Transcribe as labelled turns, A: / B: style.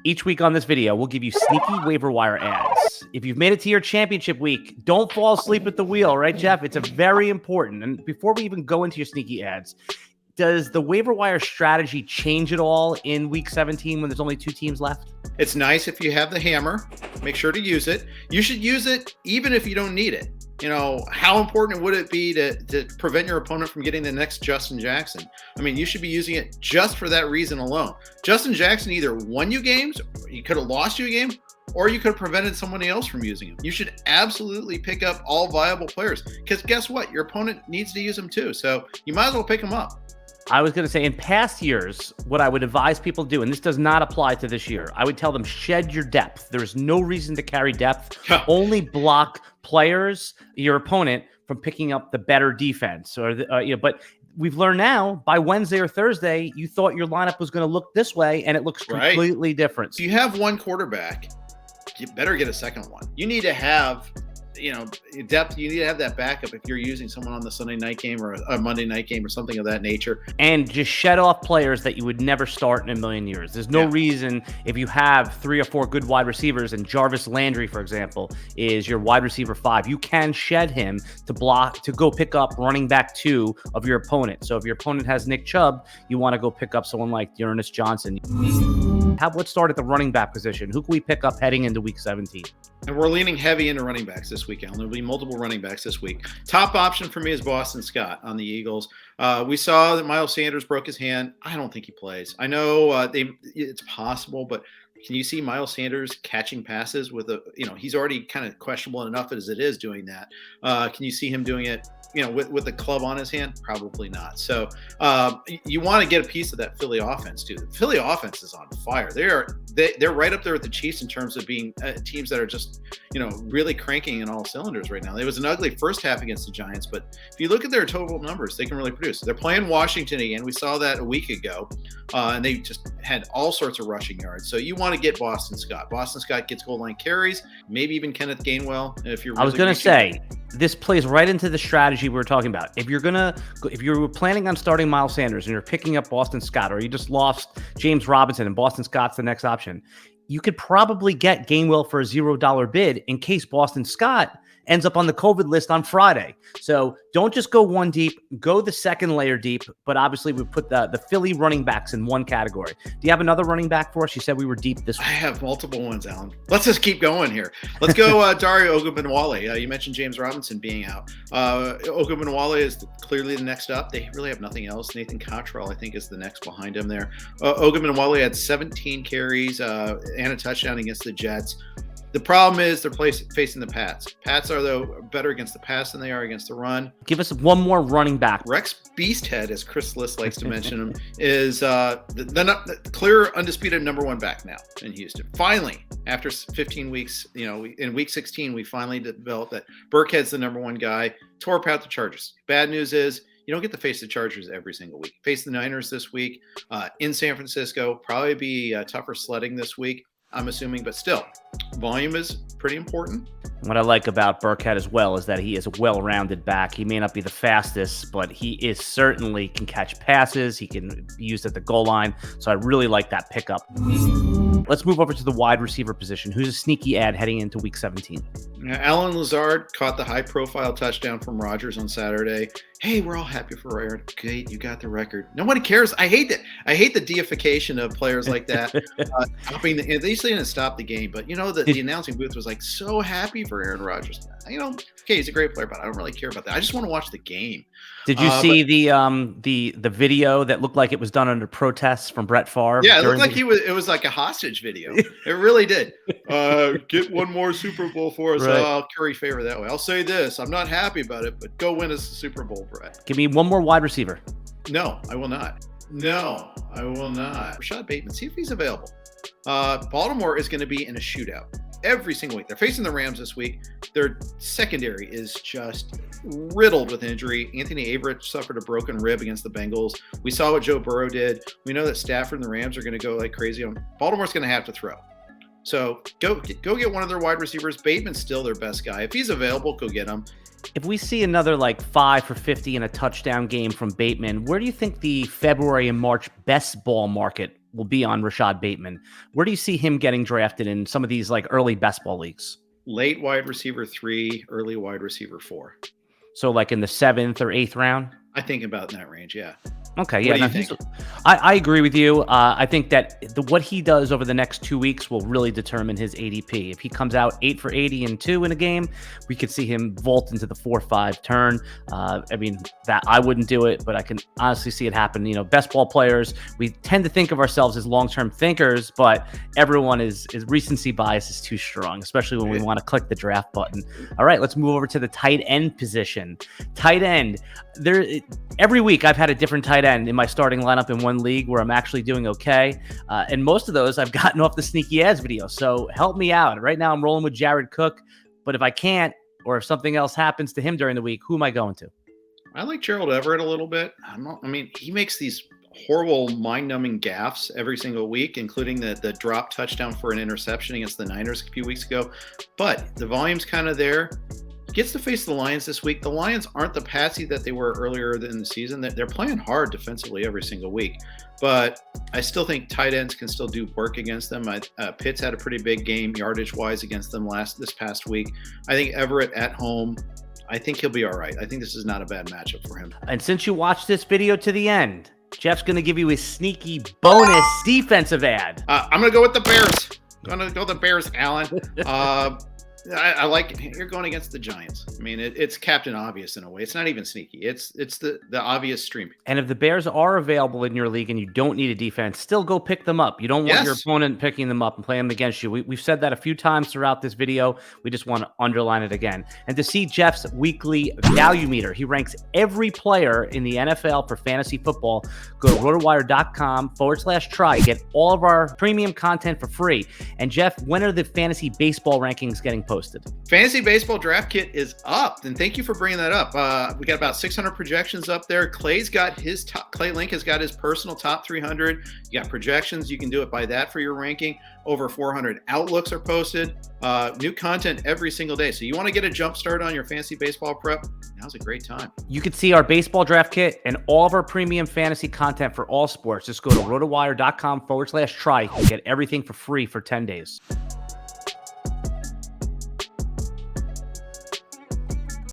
A: Each week on this video, we'll give you sneaky waiver wire ads. If you've made it to your championship week, don't fall asleep at the wheel, right, Jeff? It's a very important. And before we even go into your sneaky ads, does the waiver wire strategy change at all in week 17 when there's only 2 teams left?
B: It's nice if you have the hammer. Make sure to use it. You should use it even if you don't need it. You know, how important would it be to prevent your opponent from getting the next Justin Jackson? I mean, you should be using it just for that reason alone. Justin Jackson either won you games, he could have lost you a game, or you could have prevented somebody else from using him. You should absolutely pick up all viable players because guess what? Your opponent needs to use them too. So you might as well pick them up.
A: I was going to say, in past years, what I would advise people to do, and this does not apply to this year, I would tell them shed your depth. There's no reason to carry depth. Only block players, your opponent, from picking up the better defense. But we've learned now, by Wednesday or Thursday, you thought your lineup was going to look this way, and it looks completely different.
B: If you have one quarterback, you better get a second one. You need to have depth. You need to have that backup if you're using someone on the Sunday night game or a Monday night game or something of that nature.
A: And just shed off players that you would never start in a million years. There's no reason, if you have 3 or 4 good wide receivers, and Jarvis Landry, for example, is your wide receiver 5, you can shed him to go pick up running back 2 of your opponent. So if your opponent has Nick Chubb, you want to go pick up someone like Ernest Johnson. Let's start at the running back position. Who can we pick up heading into week 17?
B: And we're leaning heavy into running backs this week, Alan. There'll be multiple running backs this week. Top option for me is Boston Scott on the Eagles. We saw that Miles Sanders broke his hand. I don't think he plays. I know it's possible, but can you see Miles Sanders catching passes with he's already kind of questionable enough as it is doing that. Can you see him doing it, with the club on his hand? Probably not. So you want to get a piece of that Philly offense too. The Philly offense is on fire. They're right up there with the Chiefs in terms of being teams that are just, really cranking in all cylinders right now. It was an ugly first half against the Giants, but if you look at their total numbers, they can really produce. They're playing Washington again. We saw that a week ago, and they just had all sorts of rushing yards. So you want to get Boston Scott. Boston Scott gets goal line carries, maybe even Kenneth Gainwell. If you're, I was
A: going to say, this plays right into the strategy we were talking about. If you're planning on starting Miles Sanders and you're picking up Boston Scott, or you just lost James Robinson and Boston Scott's the next option, you could probably get Gainwell for a $0 bid in case Boston Scott ends up on the COVID list on Friday. So don't just go one deep, go the second layer deep. But obviously we put the Philly running backs in one category. Do you have another running back for us? You said we were deep this week.
B: I have multiple ones, Alan. Let's just keep going here. Let's go Dario Ogunbowale. You mentioned James Robinson being out. Ogunbowale is clearly the next up. They really have nothing else. Nathan Cottrell, I think, is the next behind him there. Ogunbowale had 17 carries and a touchdown against the Jets. The problem is they're facing the Pats. Pats are, though, better against the pass than they are against the run.
A: Give us one more running back.
B: Rex BEASTHead, as Chris Liss likes to mention him, is the clear, undisputed number 1 back now in Houston. Finally, after 15 weeks, in week 16, we finally developed that Burkhead's the number 1 guy. Tore apart the Chargers. Bad news is you don't get to face the Chargers every single week. Face the Niners this week in San Francisco. Probably be tougher sledding this week, I'm assuming, but still, volume is pretty important.
A: What I like about Burkhead as well is that he is a well-rounded back. He may not be the fastest, but he is certainly can catch passes. He can be used at the goal line. So I really like that pickup. Let's move over to the wide receiver position. Who's a sneaky ad heading into week 17?
B: Alan Lazard caught the high-profile touchdown from Rodgers on Saturday. Hey, we're all happy for Aaron. Great, you got the record. Nobody cares. I hate that. I hate the deification of players like that. They used to stop the game, but the announcing booth was like so happy for Aaron Rodgers. Okay, he's a great player, but I don't really care about that. I just want to watch the game.
A: Did you see the video that looked like it was done under protests from Brett Favre?
B: Yeah, it looked like it was like a hostage video. It really did. Get one more Super Bowl for us. Right. I'll curry favor that way. I'll say this: I'm not happy about it, but go win us the Super Bowl, Brett.
A: Give me one more wide receiver.
B: No, I will not. No, I will not. Rashod Bateman. See if he's available. Baltimore is going to be in a shootout every single week. They're facing the Rams this week. Their secondary is just riddled with injury. Anthony Everett suffered a broken rib against the Bengals. We saw what Joe Burrow did. We know that Stafford and the Rams are going to go like crazy on. Baltimore's going to have to throw. So go get one of their wide receivers. Bateman's still their best guy. If he's available, go get him.
A: If we see another 5 for 50 and a touchdown game from Bateman, where do you think the February and March best ball market will be on Rashod Bateman. Where do you see him getting drafted in some of these like early best ball leagues?
B: Late wide receiver 3, early wide receiver 4.
A: So like in the 7th or 8th round?
B: I think about in that range, yeah.
A: Okay, yeah. I agree with you. I think that what he does over the next 2 weeks will really determine his ADP. If he comes out 8 for 80 and 2 in a game, we could see him vault into the 4-5 turn. I mean, that I wouldn't do it, but I can honestly see it happen. You know, best ball players, we tend to think of ourselves as long-term thinkers, but everyone is recency bias is too strong, especially when we want to click the draft button. All right, let's move over to the tight end position. Tight end, every week I've had a different tight end in my starting lineup in one league where I'm actually doing okay. And most of those I've gotten off the Sneaky Ads video. So help me out. Right now I'm rolling with Jared Cook, but if I can't, or if something else happens to him during the week, who am I going to?
B: I like Gerald Everett a little bit. He makes these horrible mind-numbing gaffes every single week, including the drop touchdown for an interception against the Niners a few weeks ago. But the volume's kind of there. Gets to face the Lions this week. The Lions aren't the patsy that they were earlier in the season. They're playing hard defensively every single week. But I still think tight ends can still do work against them. Pitts had a pretty big game yardage-wise against them this past week. I think Everett at home, I think he'll be all right. I think this is not a bad matchup for him.
A: And since you watched this video to the end, Jeff's going to give you a sneaky bonus defensive ad.
B: I'm going to go with the Bears. I'm going to go with the Bears, Alan. I like it. You're going against the Giants. I mean, it's Captain Obvious in a way. It's not even sneaky. It's the obvious stream.
A: And if the Bears are available in your league and you don't need a defense, still go pick them up. You don't want your opponent picking them up and playing them against you. We've said that a few times throughout this video. We just want to underline it again. And to see Jeff's weekly value meter, he ranks every player in the NFL for fantasy football. Go to rotowire.com/try. Get all of our premium content for free. And Jeff, when are the fantasy baseball rankings getting posted?
B: Fantasy baseball draft kit is up, and thank you for bringing that up. We got about 600 projections up there. Clay Link has got his personal top 300. You got projections. You can do it by that for your ranking. Over 400 outlooks are posted. New content every single day. So you want to get a jump start on your fantasy baseball prep? Now's a great time.
A: You can see our baseball draft kit and all of our premium fantasy content for all sports. Just go to rotowire.com/try and get everything for free for 10 days.